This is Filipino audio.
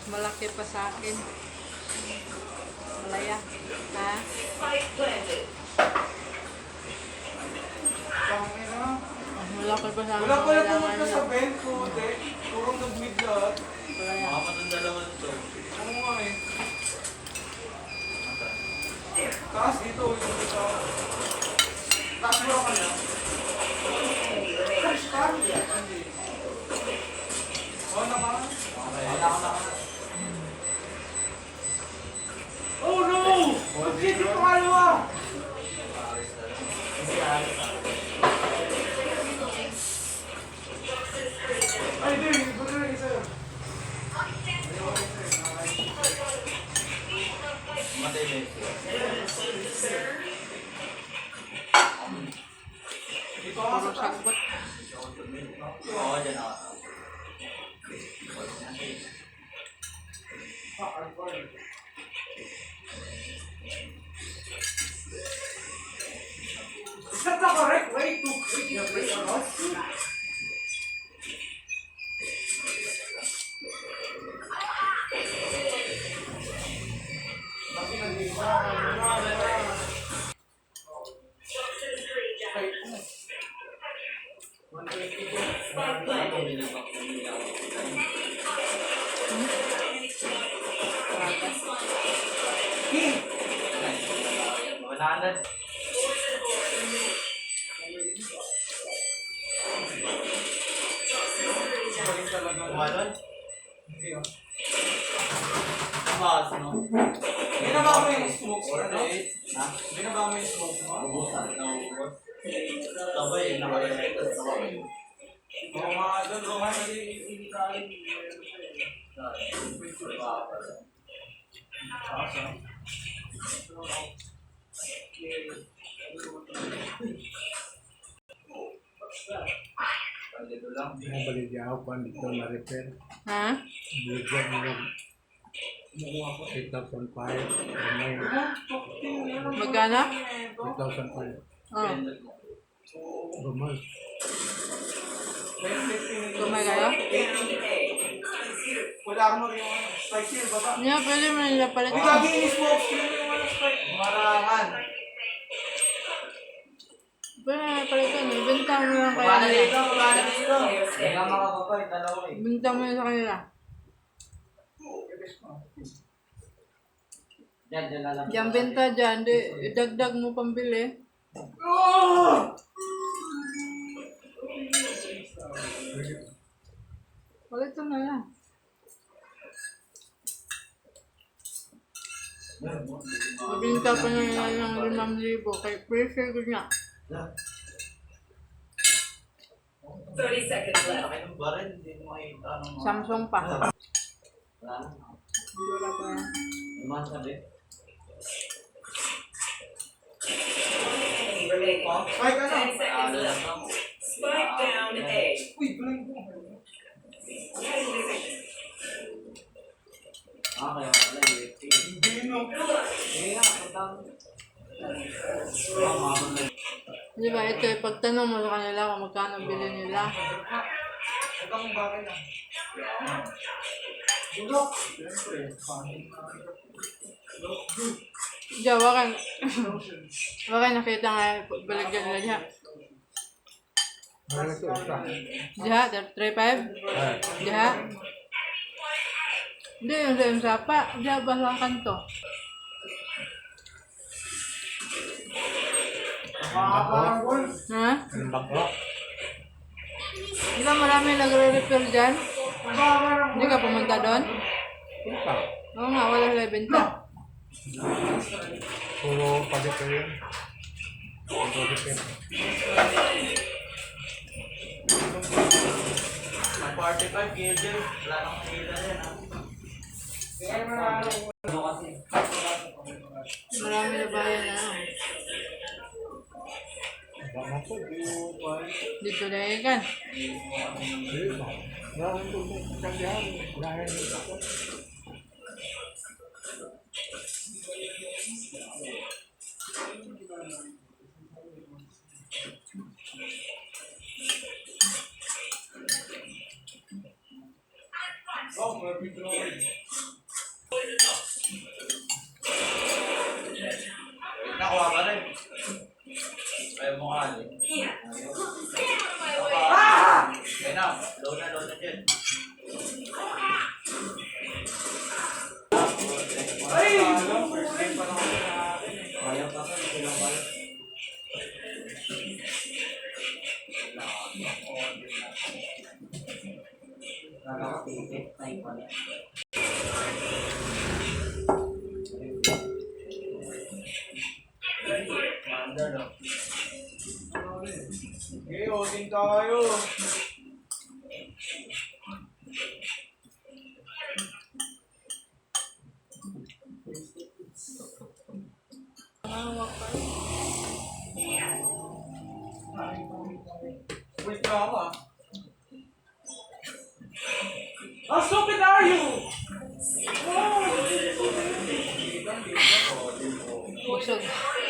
Mas malaki pa sa akin. Malaya. Ha? Mas malaki pa sa akin. Wala pala pumunta sa bend ko, te. Purong nag-mid lahat. Malaya. Mga matanda naman ito. Ano nga eh. Taas dito, yung dito. Taas mo ka na. Taas ka? Hindi. Oh, naman. Wala ka na. Oh no! Bakit ito pangalawa? Ay, di. Ba't na isa yun? Matindi. Ito nga Puro sa taas. sagbot. Oo, dyan ako. Is that the correct way to break the break or not? Wala na. Galing talaga. Kumalon? Hindi oh. Tumaas, no? Binaba mo yung smoke mo, ano? Ha? Binaba mo yung smoke mo? Ubusan. Naubos. Sabay, nakalagay sa sabay. Oo nga, doon ko nga hindi tayo. Dito lang. Balik niya ako kung dito na-repair. Ha? Bigyan niya kumuha ko 8,500. May Magkano? 8,500. Oh. Gumal. Kumay kayo? Wala mo rin yung spike here, baba. Hindi, pwede mo nila May palitan. gagi yung smoke, sino yung mga spike? Marangan. Pwede na palitan. Ibenta mo lang kaya Wala nila. dito, wala dito. Kaya nga mga kapay, dalawa eh. Ibenta mo lang sa kanila. Dyan na lang. Diyan benta dyan. Di, idagdag mo pambili. Palitan na lang. Mabinta pa niya ng 5,000 kay pressure ko niya. 30 seconds left. Laki ng baril, hindi mo makita ng mga... Samsung pa. Wala na. Wala pa yan. Lumahan sabi. Enemy remaining. Spike ano? 10 seconds left. Spike down A. Uy, blank ko. Kaya wala eh. Hindi no. Hindi nga, pagtang... Mabal na. Di ba ito, pagtanong mo sa kanila kung magkano bili nila. Ito ang bagay lang. Bulok. Siyempre, fine. Diyan, wakan nakita nga baligyan nila niya. Ano ito? Isa. Diyan, 3.5? Diyan. Hindi, yung sapa. Diyan, basa kanto. Parang gold. Ha? Ang bagro. Di ba marami nagre-refill dyan? Hindi ka pumunta doon? Punta. Oo nga, wala sila benta. Puro pa-repair yun. Puro repair. May 45 gauge. Wala nang makita yan ha. Ano kasi? Marami na bayan na. Baka po. Dito na ikan. Hindi ba? Dahil ito sa kandihan. Dahil ito. Oh, may picture. Nakuha ka rin. Ayaw mo ka rin. Kaya na, low na dyan. Ay! First game pa naman natin eh. Kaya pa ka, hindi lang kaya. Nakakatipid. Ay, pala. Manda, no? Okay, holding tayo. Wait na ako ah. How stupid are you? Busog.